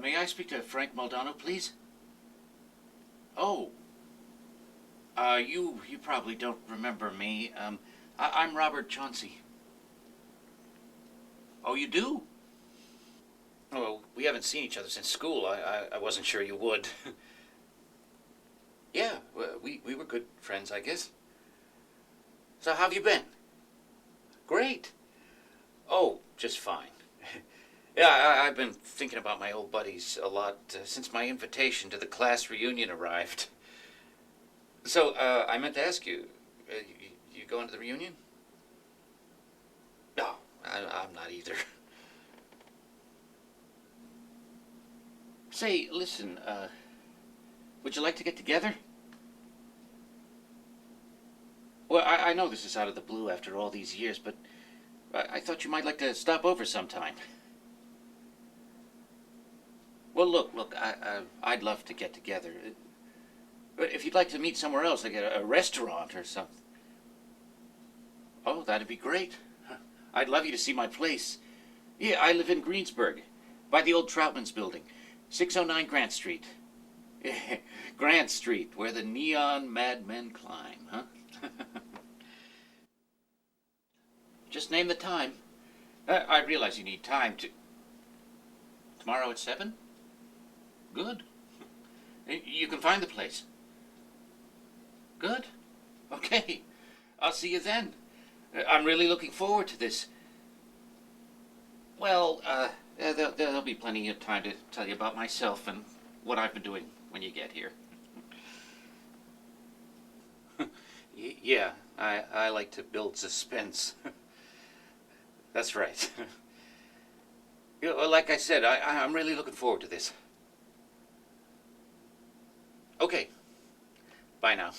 May I speak to Frank Maldonado, please? Oh, you probably don't remember me. I'm Robert Chauncey. Oh, you do? Oh, we haven't seen each other since school. I wasn't sure you would. Yeah, we were good friends, I guess. So how have you been? Great. Oh, just fine. Yeah, I've been thinking about my old buddies a lot since my invitation to the class reunion arrived. So, I meant to ask you, you going to the reunion? No, I'm not either. Say, listen, would you like to get together? Well, I know this is out of the blue after all these years, but I thought you might like to stop over sometime. Well, look, I'd love to get together. But if you'd like to meet somewhere else, like at a restaurant or something. Oh, that'd be great. I'd love you to see my place. Yeah, I live in Greensburg, by the old Troutman's building, 609 Grant Street. Grant Street, where the neon madmen climb, huh? Just name the time. I realize you need time to. Tomorrow at 7? Good. You can find the place. Good. Okay. I'll see you then. I'm really looking forward to this. Well, there'll be plenty of time to tell you about myself and what I've been doing when you get here. Yeah, I like to build suspense. That's right. Well, like I said, I'm really looking forward to this. Okay, bye now.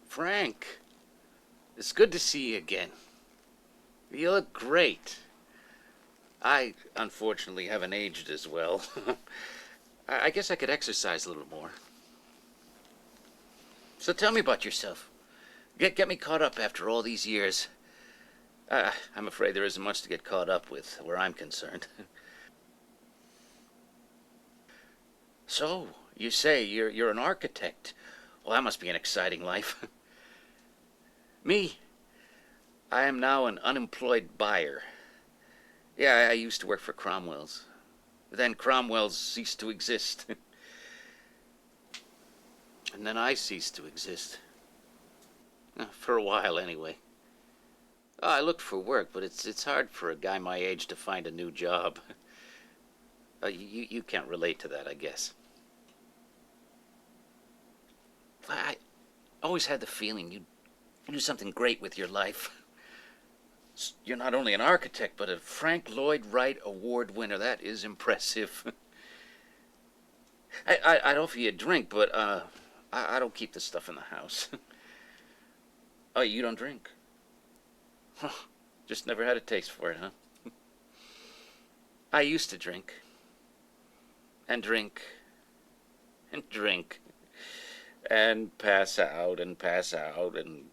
Frank, it's good to see you again. You look great. I, unfortunately, haven't aged as well. I guess I could exercise a little more. So tell me about yourself. Get me caught up after all these years. I'm afraid there isn't much to get caught up with where I'm concerned. So, you say you're an architect. Well, that must be an exciting life. Me, I am now an unemployed buyer. Yeah, I used to work for Cromwell's. Then Cromwell's ceased to exist. And then I ceased to exist. For a while, anyway. I looked for work, but it's hard for a guy my age to find a new job. You can't relate to that, I guess. I always had the feeling you'd do something great with your life. You're not only an architect, but a Frank Lloyd Wright Award winner. That is impressive. I'd offer you a drink, but I don't keep the stuff in the house. Oh, you don't drink? Just never had a taste for it, huh? I used to drink. And drink. And drink. And pass out and pass out and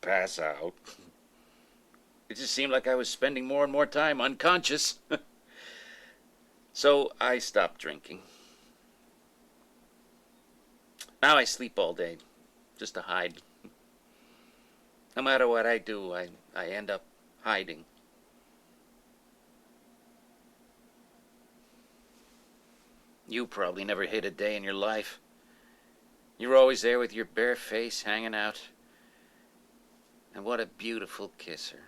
pass out. It just seemed like I was spending more and more time unconscious. So I stopped drinking. Now I sleep all day, just to hide. No matter what I do, I end up hiding. You probably never hid a day in your life. You were always there with your bare face hanging out. And what a beautiful kisser.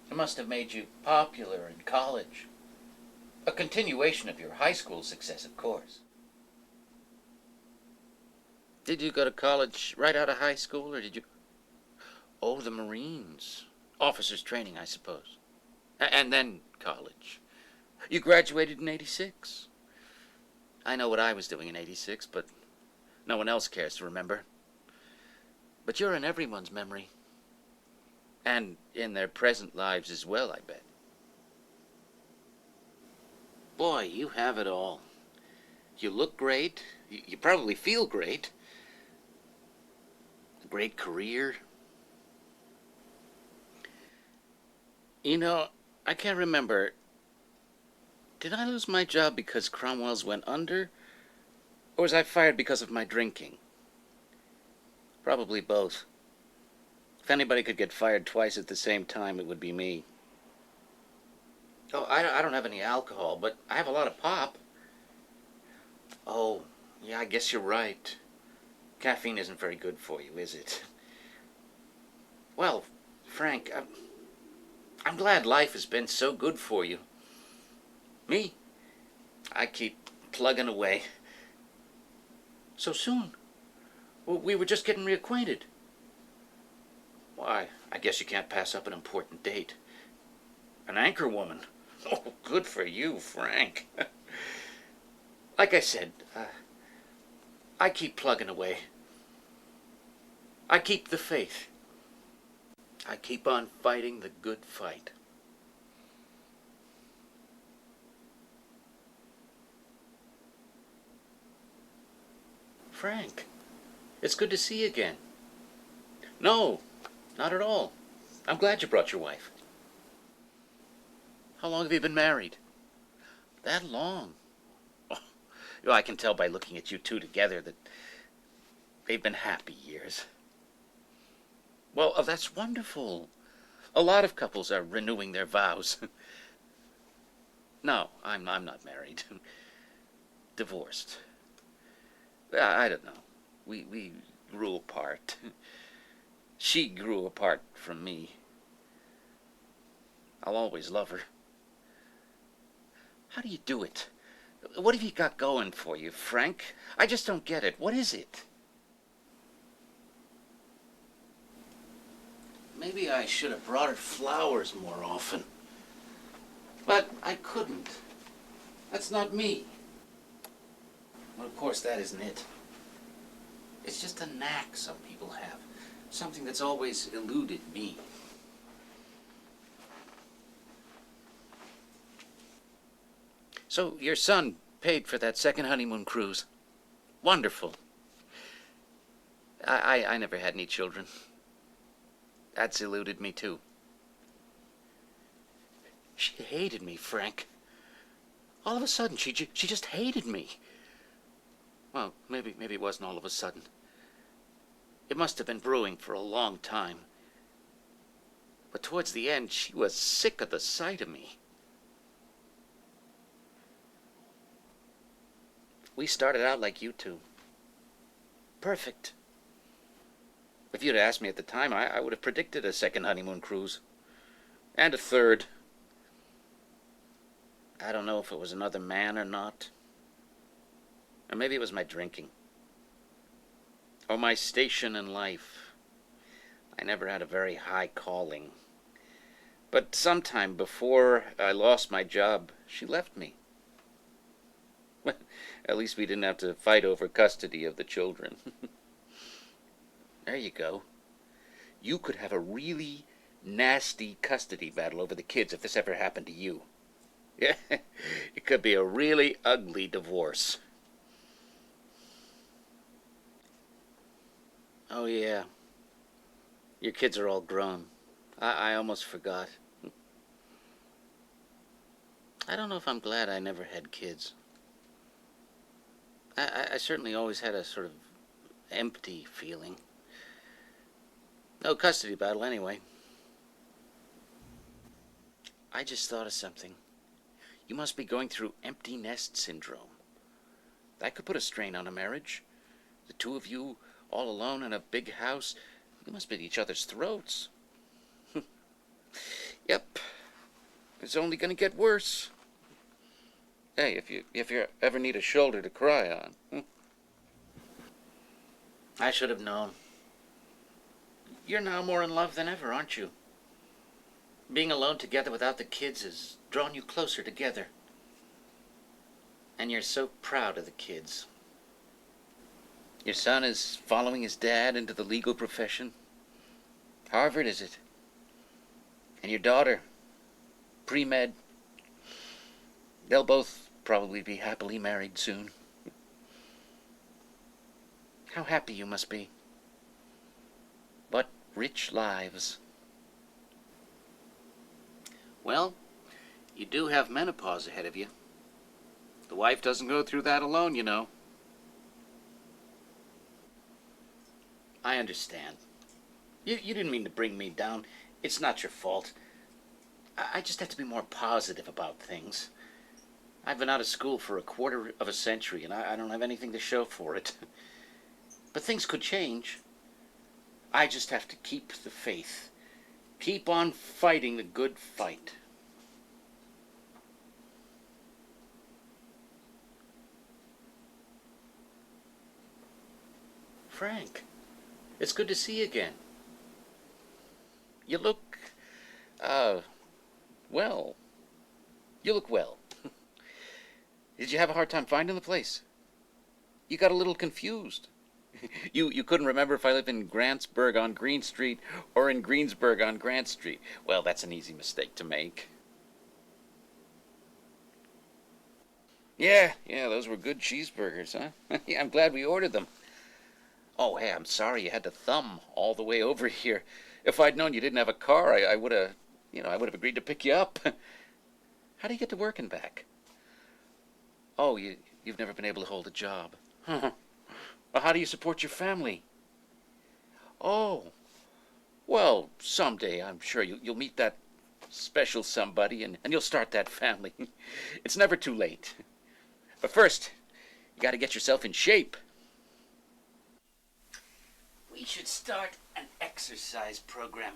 It must have made you popular in college. A continuation of your high school success, of course. Did you go to college right out of high school, or did you... Oh, the Marines. Officer's training, I suppose. And then college. You graduated in 86. I know what I was doing in 86, but no one else cares to remember. But you're in everyone's memory. And in their present lives as well, I bet. Boy, you have it all. You look great. You probably feel great. A great career. You know, I can't remember. Did I lose my job because Cromwell's went under? Or was I fired because of my drinking? Probably both. If anybody could get fired twice at the same time, it would be me. Oh, I don't have any alcohol, but I have a lot of pop. Oh, yeah, I guess you're right. Caffeine isn't very good for you, is it? Well, Frank, I'm glad life has been so good for you. Me? I keep plugging away. So soon? Well, we were just getting reacquainted. Why, I guess you can't pass up an important date. An anchor woman. Oh, good for you, Frank. Like I said, I keep plugging away. I keep the faith. I keep on fighting the good fight. Frank, it's good to see you again. No, not at all. I'm glad you brought your wife. How long have you been married? That long? Oh, I can tell by looking at you two together that they've been happy years. Well, that's wonderful. A lot of couples are renewing their vows. No, I'm not married. Divorced. I don't know. We grew apart. She grew apart from me. I'll always love her. How do you do it? What have you got going for you, Frank? I just don't get it. What is it? Maybe I should have brought her flowers more often. But I couldn't. That's not me. Well, of course, that isn't it. It's just a knack some people have. Something that's always eluded me. So, your son paid for that second honeymoon cruise. Wonderful. I never had any children. That's eluded me, too. She hated me, Frank. All of a sudden, she just hated me. Well, maybe it wasn't all of a sudden. It must have been brewing for a long time. But towards the end, she was sick of the sight of me. We started out like you two. Perfect. If you'd asked me at the time, I would have predicted a second honeymoon cruise. And a third. I don't know if it was another man or not. Or maybe it was my drinking. Or my station in life. I never had a very high calling. But sometime before I lost my job, she left me. At least we didn't have to fight over custody of the children. There you go. You could have a really nasty custody battle over the kids if this ever happened to you. Yeah, it could be a really ugly divorce. Oh, yeah. Your kids are all grown. I almost forgot. I don't know if I'm glad I never had kids. I certainly always had a sort of empty feeling. No custody battle, anyway. I just thought of something. You must be going through empty nest syndrome. That could put a strain on a marriage. The two of you all alone in a big house. You must be at each other's throats. Yep. It's only going to get worse. Hey, if you ever need a shoulder to cry on. I should have known. You're now more in love than ever, aren't you? Being alone together without the kids has drawn you closer together. And you're so proud of the kids. Your son is following his dad into the legal profession. Harvard, is it? And your daughter, pre-med. They'll both probably be happily married soon. How happy you must be. What rich lives. Well, you do have menopause ahead of you. The wife doesn't go through that alone, you know. I understand. You didn't mean to bring me down. It's not your fault. I just have to be more positive about things. I've been out of school for a quarter of a century, and I don't have anything to show for it. But things could change. I just have to keep the faith. Keep on fighting the good fight. Frank, it's good to see you again. You look, well. You look well. Did you have a hard time finding the place? You got a little confused. You couldn't remember if I live in Grantsburg on Green Street or in Greensburg on Grant Street. Well, that's an easy mistake to make. Yeah, those were good cheeseburgers, huh? Yeah, I'm glad we ordered them. Oh, hey, I'm sorry you had to thumb all the way over here. If I'd known you didn't have a car, I would have, I would have agreed to pick you up. How do you get to work and back? Oh, you've never been able to hold a job. Huh. Well, how do you support your family? Oh, well, someday I'm sure you'll meet that special somebody and you'll start that family. It's never too late. But first, you got to get yourself in shape. We should start an exercise program.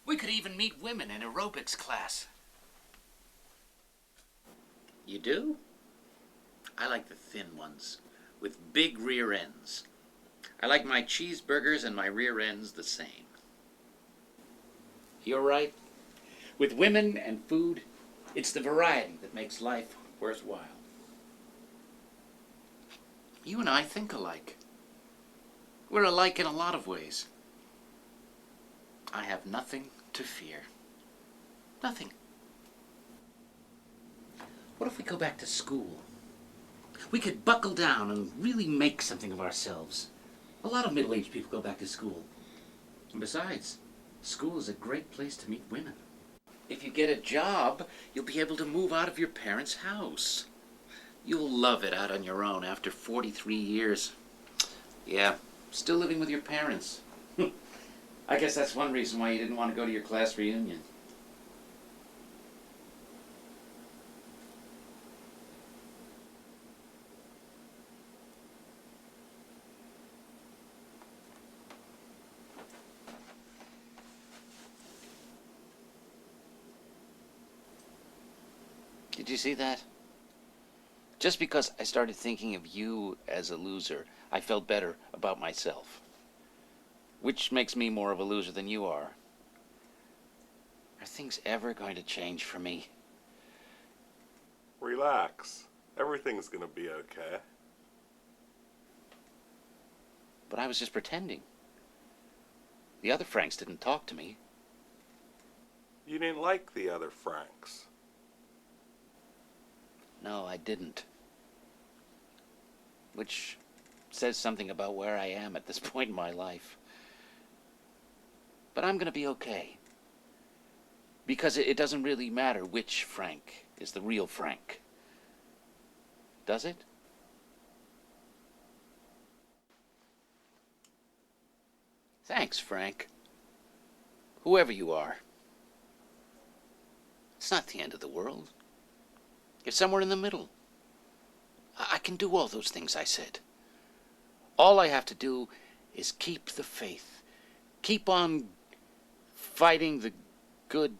We could even meet women in aerobics class. You do? I like the thin ones, with big rear ends. I like my cheeseburgers and my rear ends the same. You're right. With women and food, it's the variety that makes life worthwhile. You and I think alike. We're alike in a lot of ways. I have nothing to fear. Nothing. What if we go back to school? We could buckle down and really make something of ourselves. A lot of middle-aged people go back to school. And besides, school is a great place to meet women. If you get a job, you'll be able to move out of your parents' house. You'll love it out on your own after 43 years. Yeah, still living with your parents. I guess that's one reason why you didn't want to go to your class reunion. Did you see that? Just because I started thinking of you as a loser, I felt better about myself. Which makes me more of a loser than you are. Are things ever going to change for me? Relax. Everything's gonna be okay. But I was just pretending. The other Franks didn't talk to me. You didn't like the other Franks. No, I didn't. Which says something about where I am at this point in my life. But I'm gonna be okay. Because it doesn't really matter which Frank is the real Frank. Does it? Thanks, Frank. Whoever you are. It's not the end of the world. You're somewhere in the middle. I can do all those things I said. All I have to do is keep the faith. Keep on fighting the good